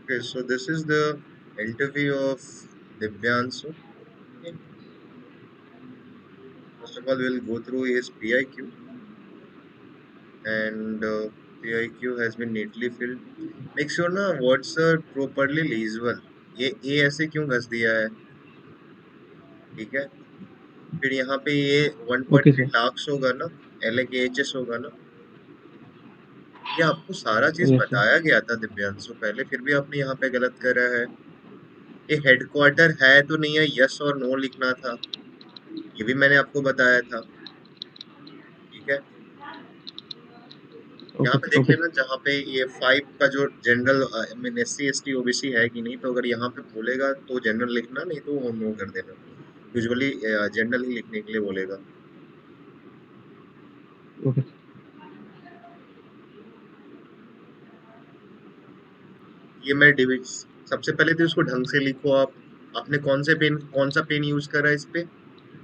Okay, so this is the interview of Divyanshu. Okay. First of all, we'll go through his PIQ, and PIQ has been neatly filled. Make sure ना words are properly legible. ये ऐसे क्यों घस दिया है? ठीक है. फिर यहाँ पे ये Okay, 1.3 sir. लाख होगा ना, LHS होगा ना. ये आपको सारा चीज Yes, sir. बताया गया था दिव्यांशु पहले, फिर भी आपने यहाँ पे गलत करा है. ये हेडक्वार्टर है तो नहीं है, यस और नो लिखना था. ये भी मैंने आपको बताया था. ठीक है. यहाँ Okay, पे sir. देख Okay, लेना जहाँ पे ये 5 का जो general I mean SC ST OBC है कि नहीं, तो अगर यहाँ पे बोलेगा तो जनरल लिखना, नहीं तो वो नो कर देना. यूजुअली जनरल ही लिखने के लिए बोलेगा. okay. ये मैं डिविज सबसे पहले तो इसको ढंग से लिखो आप. आपने कौन सा पेन यूज करा है इस पे?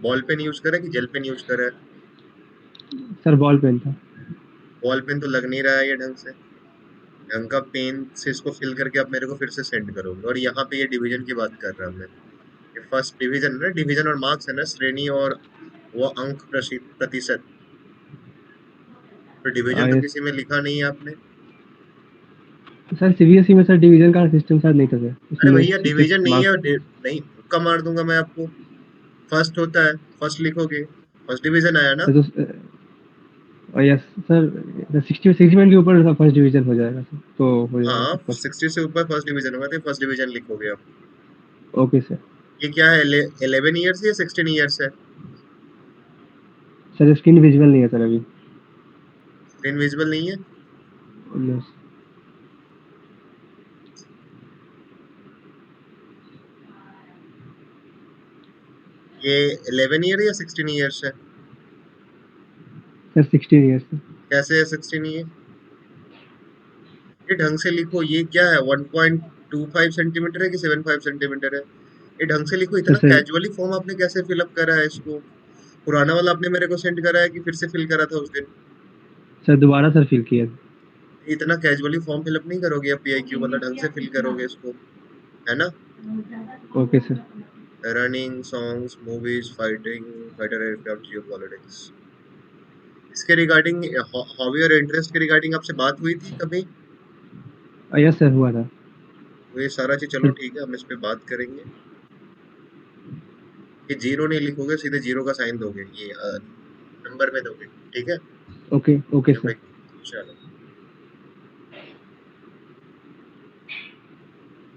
बॉल पेन यूज करा है कि जेल पेन यूज करा है? सर बॉल पेन था. बॉल पेन तो लग नहीं रहा है ये ढंग से. ढंग का पेन से इसको फिल करके आप मेरे को फिर से सेंड करोगे. और यहाँ पे ये डिवीजन की बात कर रहा हूँ मैं. ये फर्स्ट डिवीजन है ना, डिवीजन और मार्क्स है ना, श्रेणी और वो अंक प्रतिशत. तो डिवीजन तो Yes. किसी में लिखा नहीं है आपने. सर सीबीएसई में सर डिवीजन का सिस्टम शायद नहीं था सर, अरे इसमें भैया डिवीजन सिर्फ नहीं है. मार्क्स. नहीं, मुक्का मार दूंगा मैं आपको. फर्स्ट होता है, फर्स्ट लिखोगे. फर्स्ट डिवीजन आया ना. सर तो यस सर, 60 60 के ऊपर फर्स्ट डिवीजन हो जाएगा सर, तो हो जाएगा हाँ, सर फर्स्ट. 60 से ऊपर फर्स्ट डिवीजन होगा तो फर्स्ट डिवीजन लिखोगे आप. Okay sir. ये क्या है, 11 ईयर्स या 16 ईयर्स है? सर स्क्रीन विजुअल नहीं है सर अभी. स्क्रीन विजिबल नहीं है. यस. ये 11 ईयर या 16 ईयर्स है? Sir 16 years sir. कैसे है 16 ईयर? ये ढंग से लिखो. ये क्या है, 1.25 सेंटीमीटर है कि 7.5 सेंटीमीटर है? ये ढंग से लिखो. सर इतना सर कैजुअली फॉर्म आपने कैसे फिलअप करा है इसको? पुराना वाला आपने मेरे को सेंड करा है कि फिर से फिल करा था उस दिन? सर दोबारा सर फिल किया. इतना कैजुअली फॉर्म फिलअप नहीं करोगे आप. PIQ वाला ढंग से फिल करोगे इसको, है ना. Okay sir. Running, songs, movies, fighter aircraft, जियो पॉलिटिक्स. इसके रिगार्डिंग हॉबी और इंटरेस्ट के रिगार्डिंग आपसे बात हुई थी कभी? यस सर हुआ था. तो ये सारा चीज चलो सर ठीक है, हम इस पे बात करेंगे. ये जीरो नहीं लिखोगे, सीधे जीरो का साइन दोगे. ये नंबर में दोगे. ठीक है. ओके ओके ये सर. भाई, चलो.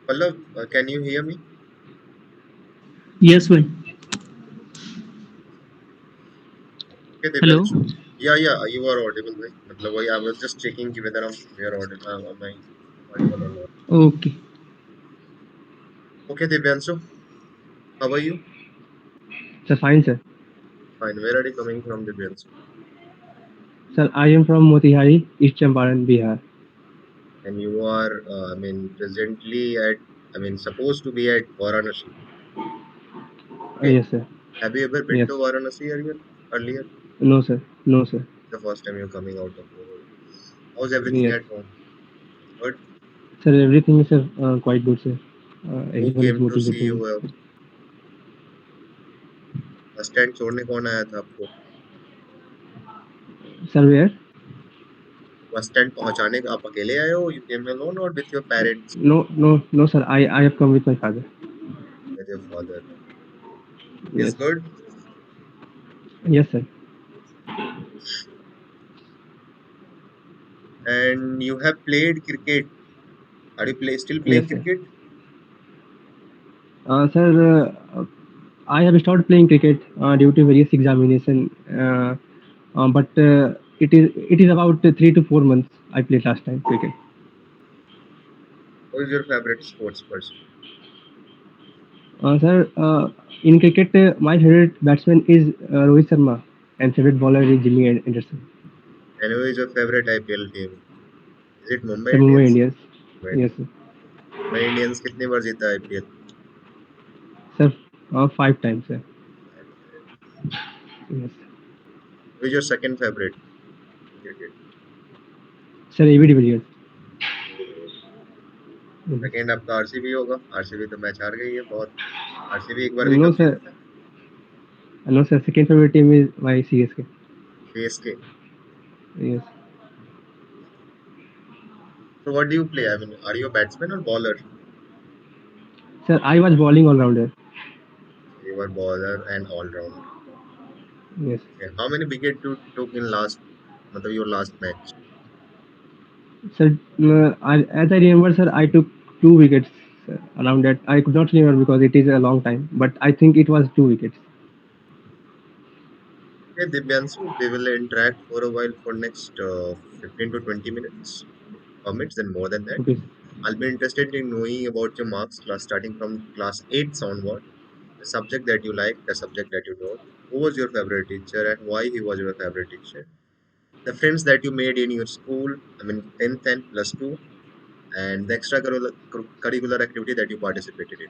Pallav, can you hear me? Yes, भाई. Okay, Hello. Divyanshu. Yeah, you are audible भाई. मतलब वही, I was just checking कि whether we are audible, am I audible or not. Okay. Okay, Divyanshu, how are you? Sir fine sir. Fine. Where are you coming from, Divyanshu? Sir I am from Motihari, east Champaran, Bihar. And you are, I mean, presently at, I mean, supposed to be at Varanasi. Okay. Yes sir. Have you ever been yes. to Varanasi earlier? Earlier? No sir. No sir. The first time you're coming out of the world. How's everything yes. at home? Good. Sir everything is sir quite good sir. Who everyone is came to see motivating. you? Bus stand छोड़ने कौन आया था आपको? Sir where. Bus stand पहुंचाने का आप अकेले आए हो? You came alone or with your parents? No no no sir, I have come with my father. With your father. Is yes. good. Yes sir. And you have played cricket. Are you still playing yes sir. cricket? Sir I have stopped playing cricket due to various examination, but it is about 3 to 4 months I played last time cricket. Who is your favorite sports person? Sir, in cricket, my favorite batsman is Rohit Sharma and favorite bowler is Jimmy Anderson. And who is your favorite IPL team? Is it Mumbai Sir, Mumbai Indians? Indians. Mumbai Yes, Indians. sir. Mumbai Indians कितनी बार जीता IPL? Sir, 5 times, sir. Yes. Who is your second favorite cricket? Sir, AB de Villiers. Yes. Second आपका RCB होगा, RCB तो match हार गई है बहुत। RCB एक बार भी No, कप sir. जीता है। No, sir. Second favorite team is my CSK. CSK. Yes. So what do you play? I mean, are you a batsman or bowler? Sir, I was bowling all rounder. You are bowler and all rounder. Yes. Okay. How many wicket you took in last, मतलब your last match? Sir, as I remember, sir, I took 2 wickets, sir, around that. I could not remember because it is a long time, but I think it was 2 wickets. Okay, Divyanshu, we will interact for a while for next 15 to 20 minutes. Permits and more than that. Okay. I'll be interested in knowing about your marks class starting from class 8 onward. The subject that you like, the subject that you don't. Who was your favorite teacher and why he was your favorite teacher? The friends that you made in your school, I mean 10th and plus 2, and the extracurricular activity that you participated in.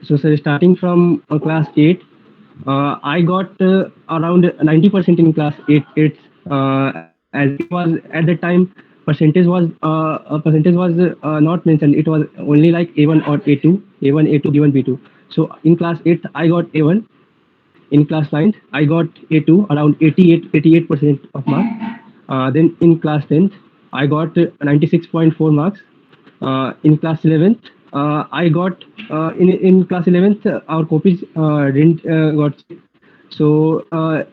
So, sir, starting from class 8, I got around 90% in class 8, as it was at that time. Percentage was not mentioned. It was only like A1 or A2, A1, A2, B1, B2. So in class 8, I got A1. In class 9, I got A2, around 88% of marks. Then in class 10th, I got 96.4 marks. In class 11th, I got in class 11th, our copies didn't got checked. So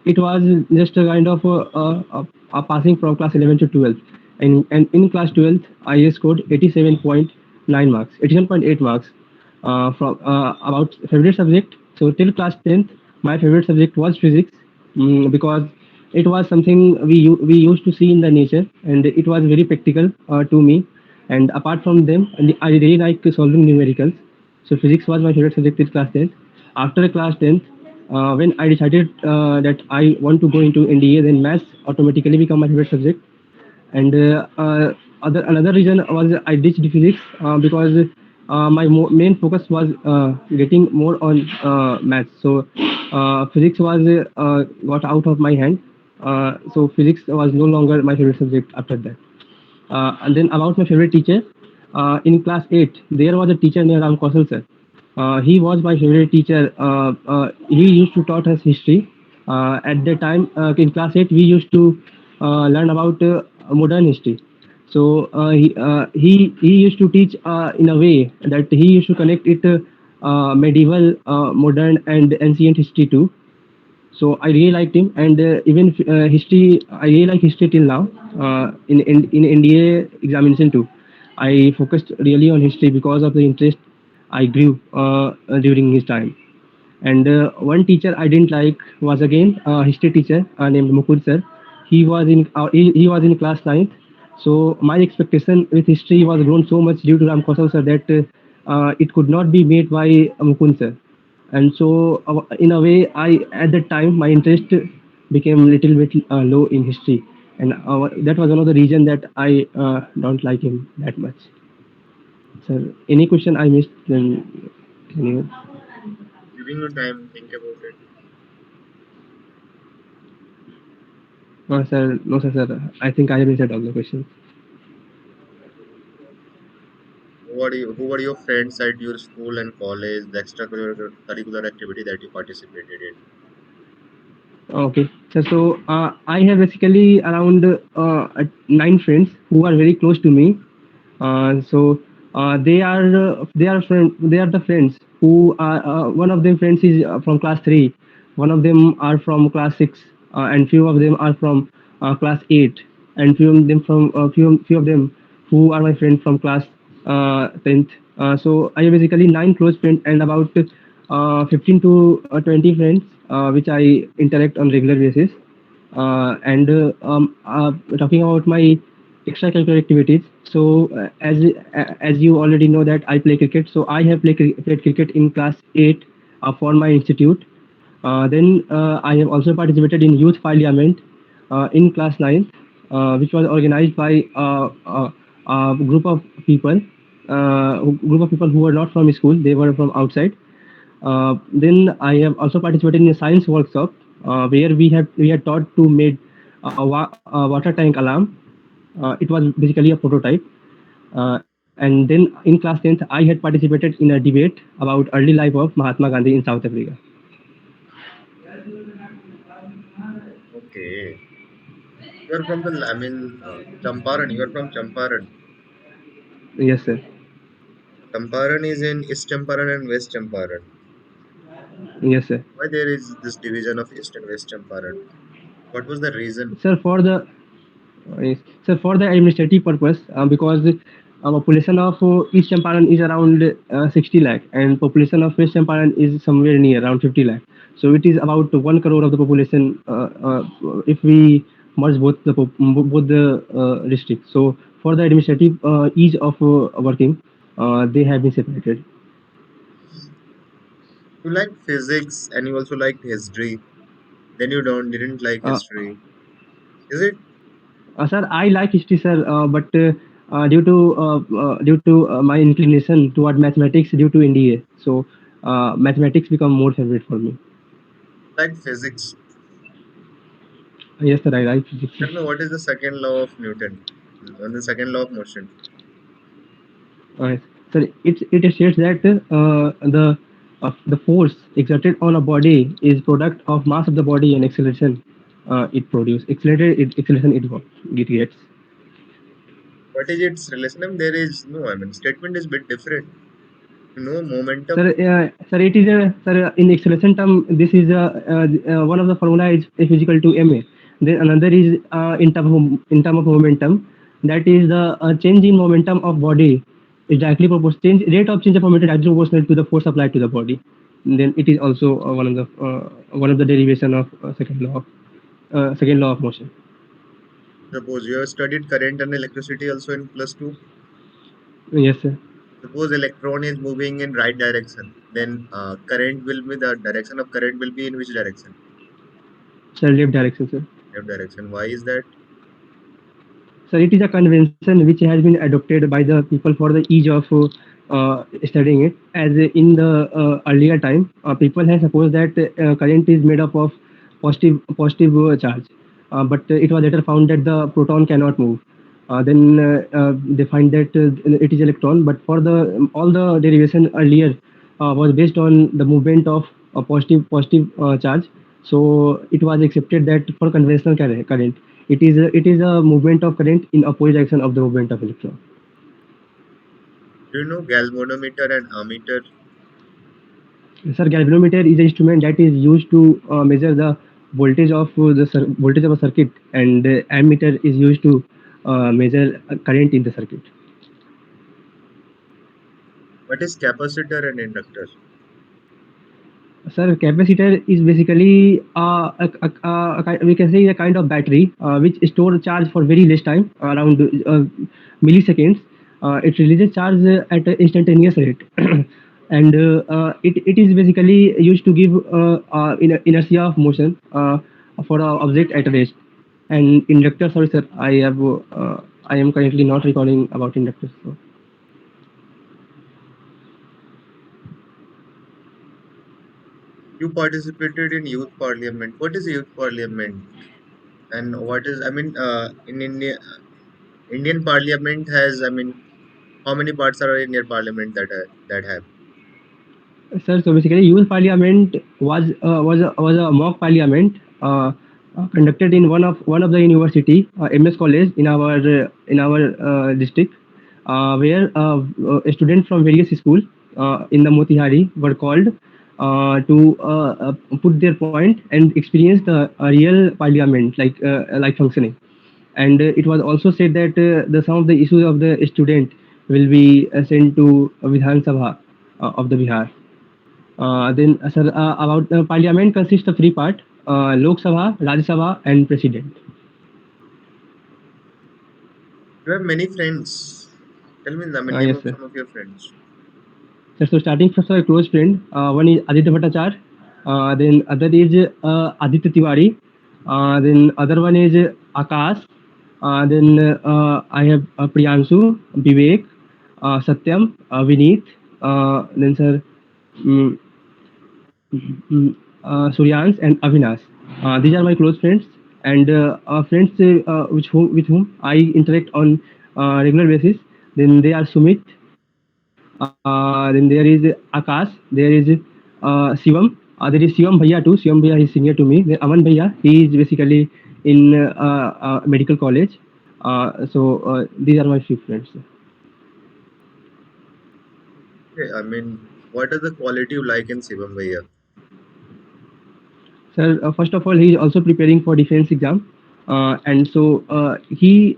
it was just a kind of a passing from class 11 to 12. And in class 12th, I scored 87.9 marks, 87.8 marks from about favorite subject. So till class 10th, my favorite subject was physics, because it was something we used to see in the nature, and it was very practical to me. And apart from them, and I really like solving numericals. So physics was my favorite subject till class 10th. After class 10th, when I decided that I want to go into NDA, then maths automatically become my favorite subject. And other another reason was I ditched physics because my main focus was getting more on maths. So physics was got out of my hand. So physics was no longer my favorite subject after that. And then about my favorite teacher, in class 8, there was a teacher named Ram Kausal sir. He was my favorite teacher. He used to taught us history. At the time, in class 8, we used to learn about modern history. So he used to teach in a way that he used to connect it medieval, modern, and ancient history too. So I really liked him, and even history. I really like history till now. In NDA examination too, I focused really on history because of the interest I grew during his time. And one teacher I didn't like was again a history teacher named Mukul sir. He was in class ninth. So my expectation with history was grown so much due to Ram Kausal sir that it could not be made by Mukul sir. And so in a way, I at that time my interest became a little bit low in history, and that was one of the reason that I don't like him that much. Sir, any question I missed, then can you? Giving you time, think about it. Sir, no, sir. I think I have answered all the questions. Who were your friends at your school and college, the extracurricular activity that you participated in? Okay, so I have basically around 9 friends who are very close to me. So they are the friends who are one of them friends is from class 3, one of them are from class 6, and few of them are from class 8, and few of them who are my friends from class 10th. So I have basically 9 close friends and about 15 to 20 friends which I interact on regular basis. And talking about my extracurricular activities, so as you already know that I play cricket, so I have played cricket in class 8 for my institute. Then I have also participated in youth parliament in class 9, which was organized by a group of people who were not from school; they were from outside. Then I have also participated in a science workshop where we had taught to make a water tank alarm. It was basically a prototype. And then in class 10th, I had participated in a debate about early life of Mahatma Gandhi in South Africa. Okay. You're from the, I mean, Champaran. You're from Champaran. Yes, sir. Champaran is in East Champaran and West Champaran. Yes, sir. Why there is this division of East and West Champaran? What was the reason? Sir, for the yes. So for the administrative purpose, because population of East Champaran is around 60 lakh and population of West Champaran is somewhere near around 50 lakh. So it is about 1 crore of the population if we merge both the districts. So for the administrative ease of working, they have been separated. You like physics and you also liked history. Then you didn't like Uh, history. Is it? Sir, I like history, sir, but due to my inclination toward mathematics due to NDA, so mathematics become more favorite for me. Like physics. Yes, sir, I like physics. Tell me what is the second law of Newton? And the second law of motion. Yes. Sir, it states that the force exerted on a body is product of mass of the body and acceleration it produce. Acceleration it gets. What is its relation? I mean, there is no, I mean, statement is bit different. No Sir, momentum. sir, it is a sir in acceleration term. This is one of the formula is F is equal to ma. Then another is in term of momentum. That is the change in momentum of body is directly proportional. Rate of change of momentum directly proportional to the force applied to the body. And then it is also one of the derivation of second law of motion. Suppose you have studied current and electricity also in plus two. Yes, sir. Suppose electron is moving in right direction. Then current will be the direction of current will be in which direction? Sir, left direction, sir. Left direction. Why is that? So it is a convention which has been adopted by the people for the ease of studying it. As in the earlier time, people have supposed that current is made up of positive charge, but it was later found that the proton cannot move. Then they find that it is electron, but for the all the derivation earlier was based on the movement of a positive charge. So it was accepted that for conventional current it is a movement of current in opposite direction of the movement of electron. Do you know galvanometer and ammeter? Sir, galvanometer is an instrument that is used to measure the voltage of voltage of a circuit, and ammeter is used to measure current in the circuit. What is capacitor and inductor? Sir, capacitor is basically we can say a kind of battery which store charge for very less time, around milliseconds. It releases charge at an instantaneous rate, and it is basically used to give inertia of motion for an object at rest. And inductor, sorry sir, I am currently not recalling about inductors. So. You participated in youth parliament. What is youth parliament? And what is, I mean, in India, Indian parliament has, I mean, how many parts are in Indian parliament that have? Sir, so basically, youth parliament was a mock parliament conducted in one of the university, MS College in our district, where a student from various schools in the Motihari were called to put their point and experience the real parliament like functioning. And it was also said that the some of the issues of the student will be sent to Vidhan Sabha of the Bihar. Then, sir, about parliament consists of three parts: Lok Sabha, Rajya Sabha, and President. You have many friends. Tell me the name Yes, of sir. some of your friends. Sir, so starting from my close friend, one is Aditya Bhattacharya, then other is Aditya Tiwari, then other one is Akash, then I have Priyanshu, Vivek, Satyam, Vineet, then sir, mm, Suryans and Avinash. These are my close friends. and friends with whom I interact on regular basis. Then there are Sumit. Then there is Akash. There is Shivam. There is Shivam Bhaiya too. Shivam Bhaiya is senior to me. Then Aman Bhaiya, he is basically in medical college. So these are my few friends. Okay, I mean, what is the quality you like in Shivam Bhaiya? Sir, first of all, he is also preparing for defense exam, and so he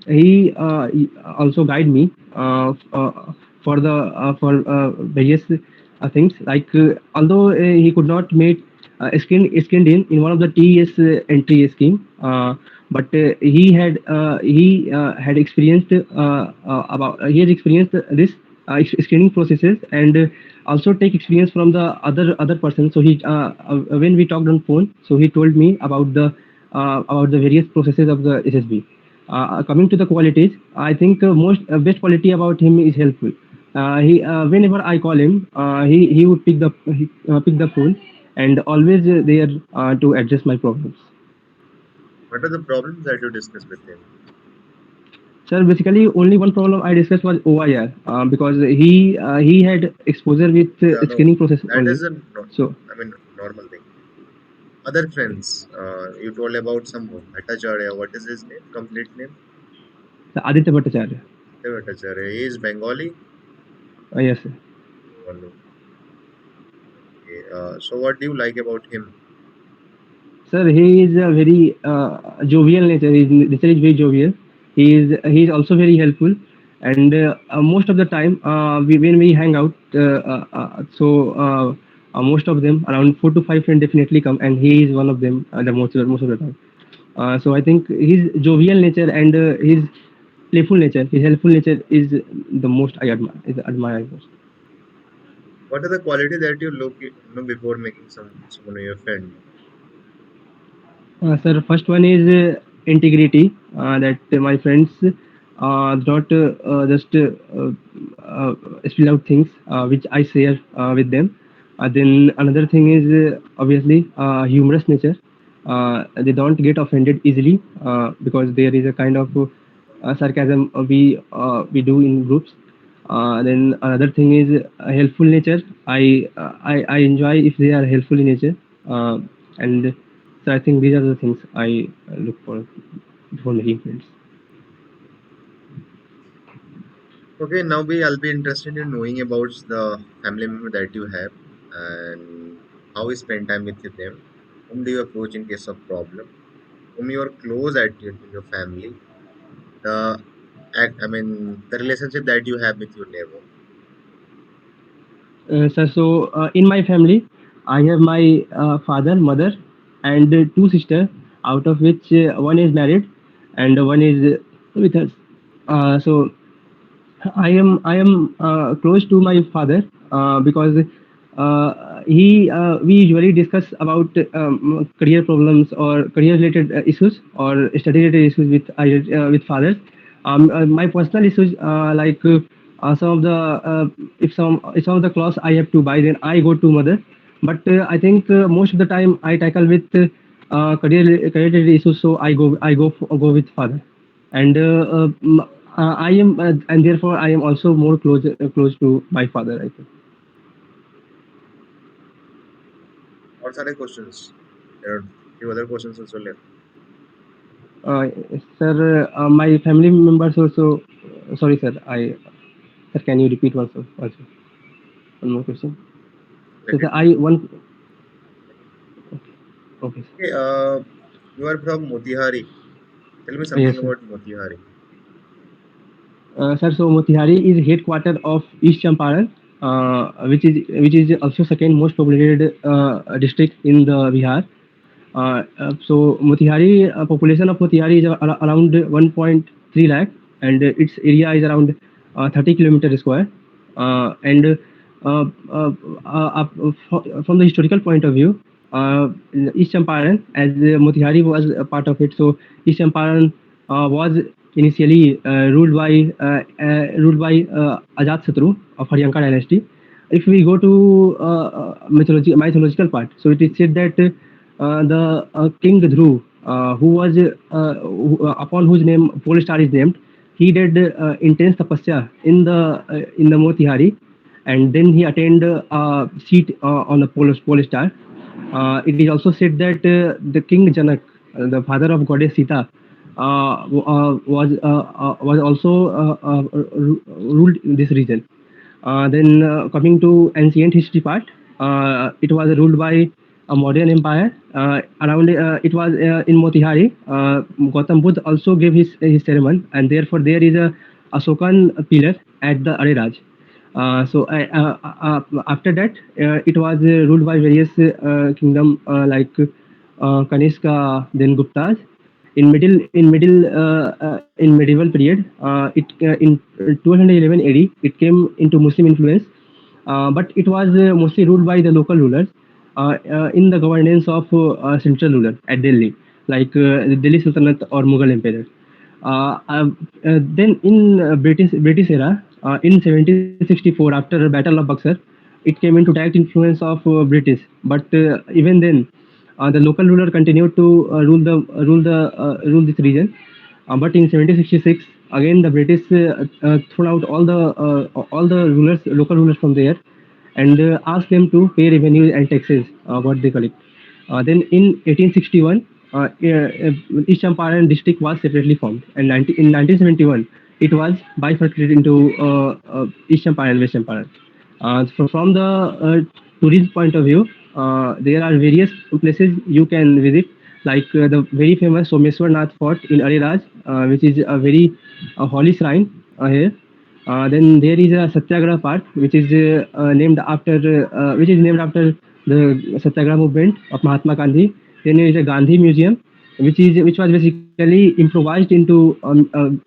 also guide me for various things. Like although he could not make screened in one of the TES entry scheme, but he had experienced about he has experienced this screening processes, and also take experience from the other person. So when we talked on phone, so he told me about the various processes of the SSB. Coming to the qualities, I think most best quality about him is helpful. He Whenever I call him, he would pick the phone and always there to address my problems. What are the problems that you discuss with him? Sir, basically only one problem I discussed was OIR, because he had exposure with Yeah, no, screening process that is only. a no, So I mean normal thing. Other friends, you told about some Bhattacharya. What is his name? Complete name? Aditya Bhattacharya. Bhattacharya. He is Bengali. Yes, sir. Wonderful. Okay. So what do you like about him? Sir, he is a very jovial nature. His nature is very jovial. He is also very helpful, and most of the time, when we hang out, most of them, around 4 to 5 friends, definitely come, and he is one of them. The most of the time. So I think his jovial nature and his playful nature, his helpful nature is the most I admire. Is admire most. What are the quality that you look before making someone your friend? Sir, first one is integrity. That my friends not just spill out things which I share with them. Then another thing is obviously humorous nature. They don't get offended easily because there is a kind of sarcasm we do in groups. Then another thing is helpful nature. I enjoy if they are helpful in nature, and so I think these are the things I look for before making friends. Okay, now I'll be interested in knowing about the family member that you have and how you spend time with them. Whom do you approach in case of problem? Whom you are close in your family? The I mean the relationship that you have with your neighbor. So in my family, I have my father, mother, and two sisters, out of which one is married and one is with us. So I am close to my father because we usually discuss about career problems or career related issues or study related issues with fathers. My personal issues some of the if some of the clothes I have to buy, then I go to mother. But I think most of the time I tackle with career related issues, so I go with father. And I am and therefore I am also more close to my father, I think. Or other questions? There are few other questions also left. Sir, my family members also. Sorry, sir. Sir, can you repeat also one more question? Let So, sir, it I one. Okay, sir. Okay, you are from Motihari. Tell me something Yes, sir. about Motihari. Sir, so Motihari is headquarter of East Champaran, which is also second most populated district in the Bihar. So Motihari population of Motihari is around 1.3 lakh, and its area is around 30 kilometer square. And from the historical point of view, East Champaran, as Motihari was a part of it, so East Champaran was initially ruled by Ajat Satru of Haryanka dynasty. If we go to mythological part, so it is said that the king Dhruv. upon whose name pole star is named. He did intense tapasya in the Motihari, and then he attained a seat on the pole star. It is also said that the King Janak, the father of goddess Sita, was also ruled this region. Then coming to ancient history part, it was ruled by a modern empire. Around it was in Motihari. Gautam Buddha also gave his ceremony, and therefore there is a Asokan pillar at the Ariraj. After that, it was ruled by various kingdom like Kanishka, then Guptas. In medieval period, it in 1211 AD, it came into Muslim influence, but it was mostly ruled by the local rulers in the governance of central ruler at Delhi, like the Delhi Sultanate or Mughal Emperor. Then in British era, in 1764, after the Battle of Buxar, it came into direct influence of British. But even then, the local ruler continued to rule this region. But in 1766, again the British threw out all the rulers, local rulers from there, and asked them to pay revenue and taxes what they collect. Then in 1861, East Champaran district was separately formed, and in 1971 it was bifurcated into East Champaran and West Champaran. So from the tourism point of view, there are various places you can visit, like the very famous Someswar Nath Fort in Ariraj, which is a very holy shrine here. Then there is a Satyagraha Park, which is named after the Satyagraha movement of Mahatma Gandhi. Then there is a Gandhi Museum, which was basically improvised into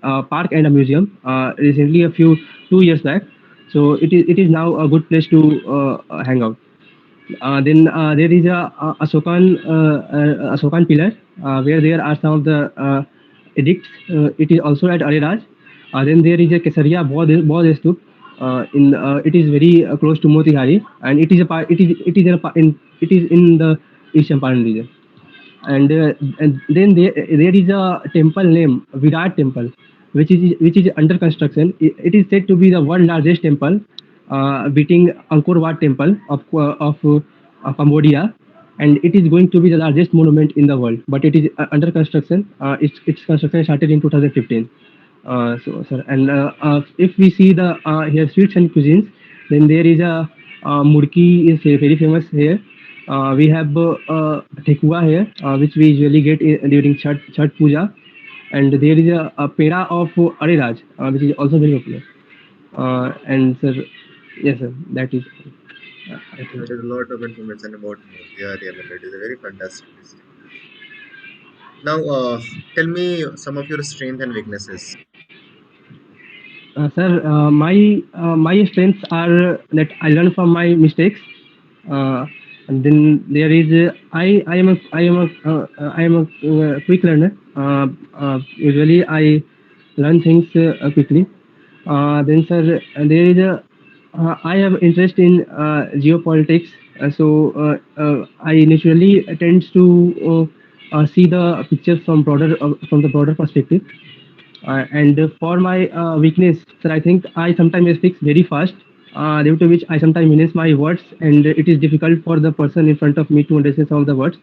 a park and a museum recently, 2 years back. So it is now a good place to hang out. Then there is a Asokan pillar where there are some of the edicts. It is also at Ariraj. Then there is a Kesaria Bodh Stup. It is very close to Motihari, and it is in the East Champaran region. And then there is a temple named Virat Temple, which is under construction. It is said to be the world largest temple, beating Angkor Wat Temple of Cambodia, and it is going to be the largest monument in the world. But it is under construction. Its construction started in 2015. So, sir, and if we see the here sweets and cuisines, then there is a murki is very famous here. We have Thekua here, which we usually get during Chhat Puja, and there is a pera of Ariraj, which is also very popular. And sir, yes, sir, that is, I think. That is a lot of information about Motihari. I mean, it is a very fantastic district. Now, tell me some of your strengths and weaknesses. Sir, my strengths are that I learn from my mistakes. And then there is I am a quick learner. Usually I learn things quickly. Then sir, there is a I have interest in geopolitics. I naturally tends to see the pictures from the broader perspective. And for my weakness, sir, I think I sometimes speak very fast, due to which I sometimes mince my words, and it is difficult for the person in front of me to understand some of the words.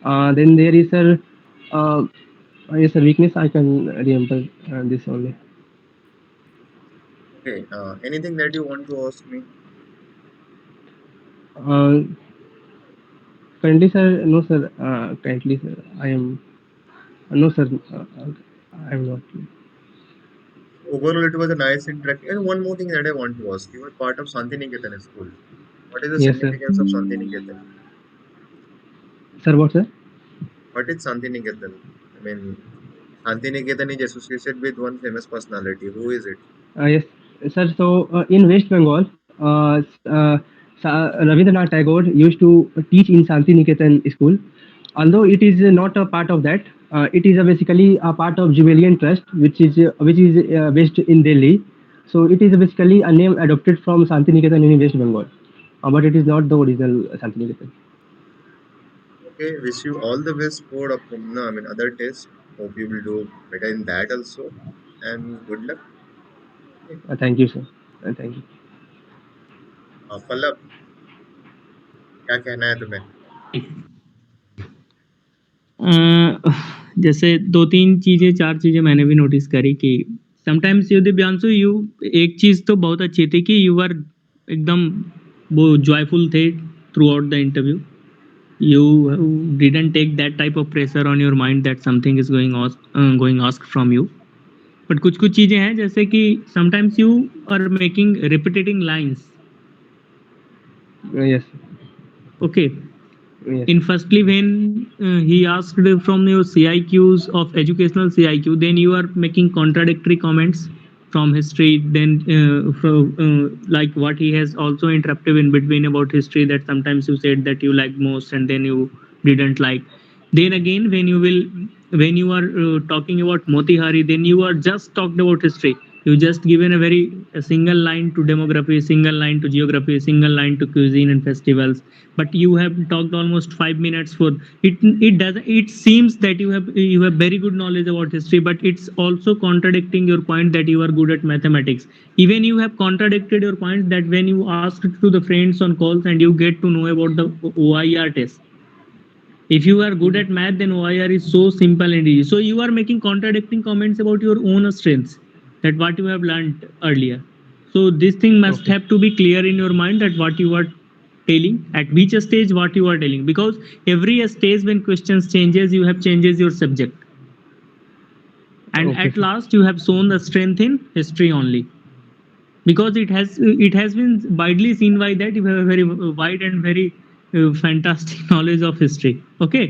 Then there is uh, yes, sir, weakness. I can remember this only. Okay, anything that you want to ask me? Uh, Currently, sir, no, sir. Currently, sir, I am no, sir. I am not. Overall, it was a nice interaction. And one more thing that I want to ask you: you were part of Santiniketan school. What is the Yes, sir. significance of Santiniketan? Sir, what, sir? What is Santiniketan? I mean, Santiniketan is associated with one famous personality. Who is it? Yes, sir. So in West Bengal, Rabindranath Tagore used to teach in Santiniketan school. Although it is not a part of that, it is basically a part of Jubilean Trust, which is based in Delhi. So it is basically a name adopted from Santiniketan in West Bengal, but it is not the original Santiniketan. Okay, wish you all the best for no, I mean other tests. Hope you will do better in that also. And good luck. Okay. Thank you, sir. Thank you. Pallav क्या कहना है तुम्हें? जैसे 2-3 चीज़ें 4 चीज़ें मैंने भी notice करी कि समटाइम्स यू दिव्यांशु यू एक चीज़ तो बहुत अच्छी थी कि यू आर एकदम वो जॉयफुल थे through out the interview. You didn't take that type of pressure on your mind that something is going asked from you. But कुछ कुछ चीज़ें हैं जैसे कि sometimes you are making repetiting lines. Yes. Okay. Yes. In firstly when he asked from your CIQs of educational CIQ, then you are making contradictory comments from history, then like what he has also interrupted in between about history, that sometimes you said that you like most and then you didn't like. Then again when you are talking about Motihari, then you are just talked about history. You just given a single line to demography, a single line to geography, a single line to cuisine and festivals, but you have talked almost 5 minutes for it. It does, it seems that you have very good knowledge about history, but it's also contradicting your point that you are good at mathematics. Even you have contradicted your point that when you asked to the friends on calls and you get to know about the OIR test, if you are good at math, then OIR is so simple and easy. So you are making contradicting comments about your own strengths, that what you have learned earlier. So this thing must Okay. have to be clear in your mind, that what you are telling, at which stage what you are telling, because every stage when questions changes, you have changes your subject. And Okay, at sir. last you have shown the strength in history only, because it has been widely seen by that you have a very wide and very fantastic knowledge of history. Okay.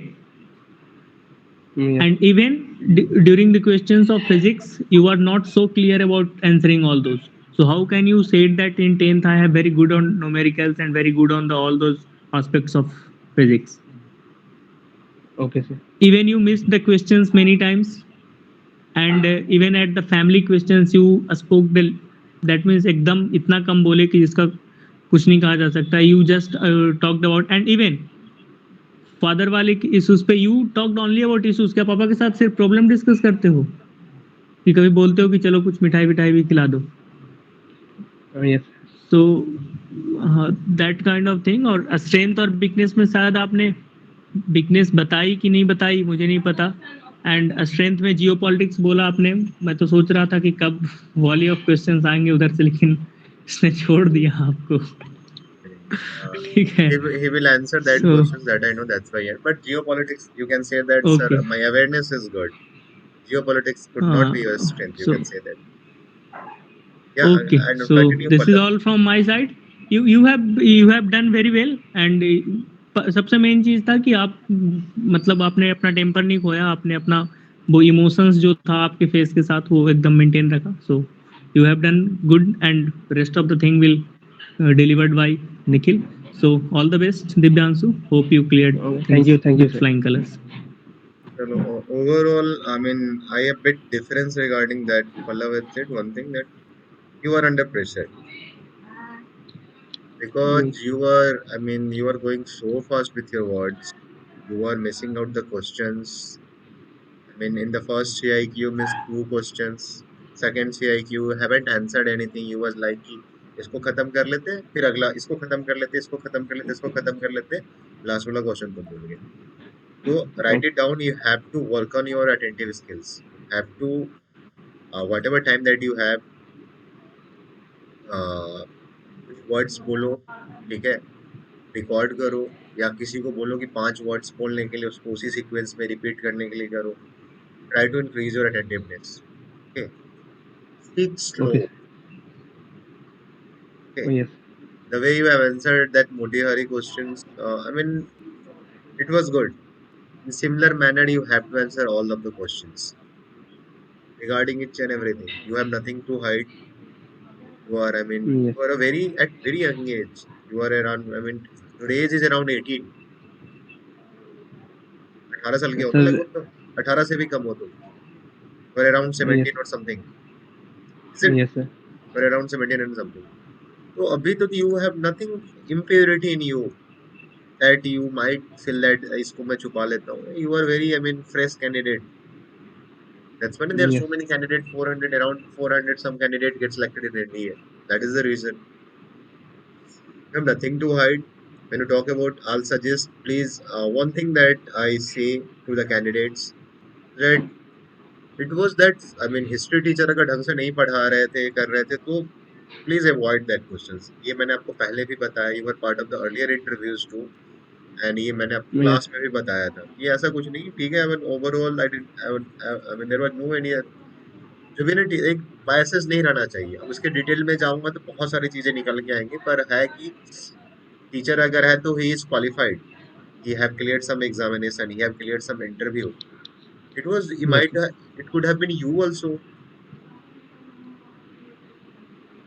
Yes. And even during the questions of physics you are not so clear about answering all those. So how can you say that in 10th I have very good on numericals and very good on the all those aspects of physics? Okay, sir. Even you missed the questions many times, and even at the family questions you spoke the, that means एकदम इतना कम बोले कि जिसका कुछ नहीं कहा जा सकता. You just talked about, and even father वाले इश्यूज पे you talked only about issues. क्या पापा के साथ सिर्फ प्रॉब्लम डिस्कस करते हो, कि कभी बोलते हो कि चलो कुछ मिठाई विठाई भी खिला दो? Yes. So that kind of thing. और स्ट्रेंथ और वीकनेस में शायद आपने वीकनेस बताई कि नहीं बताई मुझे नहीं पता. एंड स्ट्रेंथ में जियो पॉलिटिक्स बोला आपने. मैं तो सोच रहा था कि कब वॉली ऑफ क्वेश्चंस आएंगे उधर से, लेकिन इसने छोड़ दिया आपको. Uh, ठीक है. he will answer that so questions that I know. That's why. Yeah. But geopolitics, you can say that, sir. Okay. My awareness is good. Geopolitics could not be your strength. You so can say that. Yeah, okay, and so continue, this is Pallav. all from my side. You have done very well. And सबसे main चीज था कि आप मतलब आपने अपना temper नहीं खोया, आपने अपना वो इमोशंस जो था आपके फेस के साथ वो एकदम मेंटेन रखा. So you have done good, and rest of the thing will delivered by Nikhil. So all the best, Divyanshu. Hope you cleared Thank things you. Thank you, with sir. flying colors. Chalo, overall, I mean, I a bit difference regarding that. Pallav had said one thing that you are under pressure because Mm. you are, I mean, you are going so fast with your words. You are missing out the questions. I mean, in the first CIQ, you missed two questions. Second CIQ, you haven't answered anything. You was like कि इसको खत्म कर लेते, फिर अगला इसको खत्म कर लेते, इसको खत्म कर लेते, इसको खत्म कर लेते, लास्ट वाला क्वेश्चन तुम भूल गए. So write Okay. it down. You have to work on your attentive skills. You have to whatever time that you have, uh, कुछ वर्ड्स बोलो, ठीक है, रिकॉर्ड करो, या किसी को बोलो कि 5 वर्ड्स बोलने के लिए उसको उसी सीक्वेंस में रिपीट करने के लिए करो. Try to increase your attentiveness. Okay, speak slow. Okay, sir. Okay, Oh, yes. the way you have answered that Motihari questions, I mean, it was good. In similar manner, you have to answer all of the questions regarding each and everything. You have nothing to hide. You are, I mean, Yes. you are a very at very young age. You are around, I mean, your age is around 18. 18 साल के हो ना Sir. लगभग तो. 18 से भी कम हो तुम. You are around Yes. 17 or something. Is it? Yes, sir. You are around 17 and something. तो अभी तो you have nothing impurity in you. that you might feel that इसको मैं छुपा लेता हूँ. You are very, I mean, fresh candidate. That's why there are Yes. so many candidates, 400, around 400 some candidate get selected in NDA. That is the reason. You have nothing to hide. When you talk about, I'll suggest, please, one thing that I say to the candidates, that it was that, I mean, history teacher अगर ढंग से नहीं पढ़ा रहे थे, कर रहे थे, तो please avoid that questions. ये मैंने आपको पहले भी बताया, you were part of the earlier interviews too. And ये मैंने आपको Yes. क्लास में भी बताया था कि ऐसा कुछ नहीं, ठीक है. I mean overall I mean there was no any, जो भी ना, एक बायसेस नहीं रहना चाहिए. अब उसके डिटेल में जाऊंगा तो बहुत सारी चीजें निकल के आएंगी, पर है कि टीचर अगर है तो he is qualified. He have cleared some examination, he have cleared some interview. It was, he Yes. Might, it could have been you also.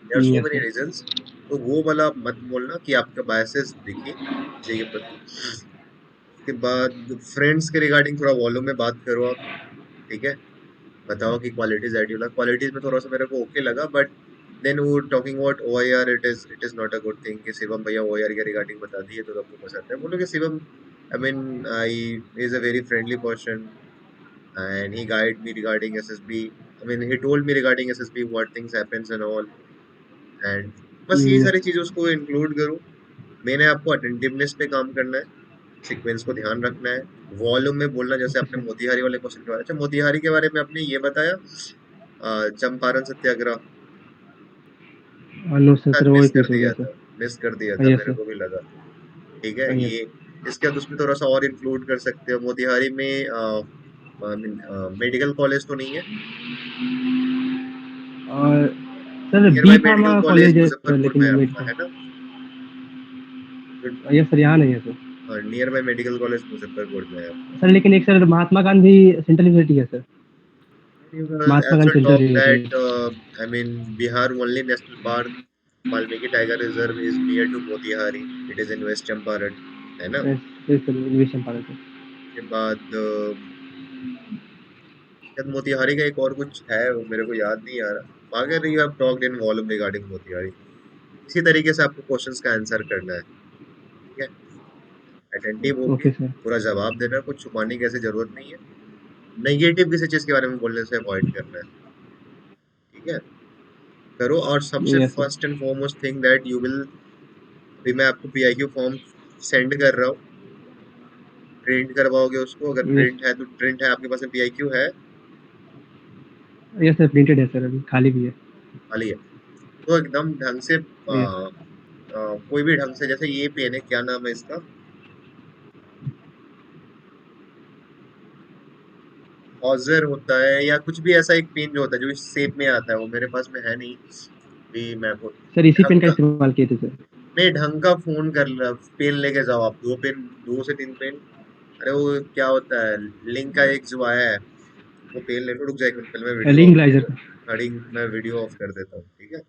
There are so Yes, many sir. Reasons. तो वो वाला मत बोलना कि आपका biases दिखे चीजें के प्रति. उसके बाद फ्रेंड्स के रिगार्डिंग थोड़ा वॉल्यूम में बात करो आप, ठीक है. बताओ कि क्वालिटीज आइडियल, क्वालिटीज में थोड़ा सा मेरे को ओके लगा, बट देन वो talking about OIR, it is not a good thing कि शिवम भैया ओआईआर के रिगार्डिंग बता दिए तो आपको पसंद है. बोलो कि Shivam, I mean, I is a very friendly person and he guide me regarding SSB. I mean he told me regarding SSB what things happens and all. And बस यही Yes. सारी चीजें उसको इंक्लूड करो. मैंने आपको अटेंटिवनेस पे काम करना है, सीक्वेंस को ध्यान रखना है, वॉल्यूम में बोलना. जैसे Okay, आपने sir. मोतिहारी वाले क्वेश्चन के बारे में, अच्छा मोतिहारी के बारे में आपने ये बताया, चंपारण सत्याग्रह No, sir. शायद Sir, वो मिस ही कर पूछ हो दिया गया था, sir. मिस कर दिया था, Yes, मेरे sir. को भी लगा. ठीक है. Yes. ये इसके बाद उसमें थोड़ा सा और इंक्लूड कर सकते हो. मोतिहारी में मेडिकल कॉलेज तो नहीं है. और sir near be by medical pharma college college है सर, मुजफ्फरपुर लेकिन में मेड आपका का. है ना. यस सर, यहाँ नहीं है sir. Near by medical college Muzaffarpur में है आपका. सर लेकिन एक sir Mahatma Gandhi central university है sir. You Mahatma also Gandhi central talk university that, है. I mean, Bihar only national park, Valmiki Tiger Reserve is near to Motihari. It is in West Champaran, है ना. Yes sir, English Champaran sir. उसके बाद शायद मोतिहारी का एक और कुछ है, वो मेरे को याद नहीं आ रहा. अगर you have talked in volume regarding Motihari, इसी तरीके से आपको क्वेश्चंस का आंसर करना है, ठीक है. अटेंटिव होके ओके सर. पूरा जवाब देना, कुछ छुपाने की ऐसी जरूरत नहीं है. नेगेटिव किसी चीज के बारे में बोलने से अवॉइड करना है, ठीक है. करो. और सबसे yes sir. First and foremost thing that you will, अभी मैं आपको पीआईक्यू फॉर्म सेंड कर रहा हूँ, प्रिंट करवाओगे उसको. अगर यस. प्रिंट है तो प्रिंट है, आपके पास में पीआईक्यू है, यस सर, प्रिंटेड है सर, अभी खाली भी है. खाली है, तो एकदम ढंग से यस. कोई भी ढंग से, जैसे ये पेन है, क्या नाम है इसका, हॉजर होता है या कुछ भी ऐसा एक पेन जो होता है जो इस शेप में आता है, वो मेरे पास में है नहीं. भी मैं आपको सर इसी पेन ढंग का का, इस्तेमाल किए थे सर. नहीं, ढंग का फोन कर पेन लेके जाओ आप. दो पेन, 2 से 3 पेन. अरे वो क्या होता है, लिंक का एक जो आया है, वो पेन ले लो. रुक जाए पहले मैं वीडियो लिंक ऑफ कर ग्लाइजर देता का. हूँ. मैं वीडियो ऑफ कर देता हूँ, ठीक है.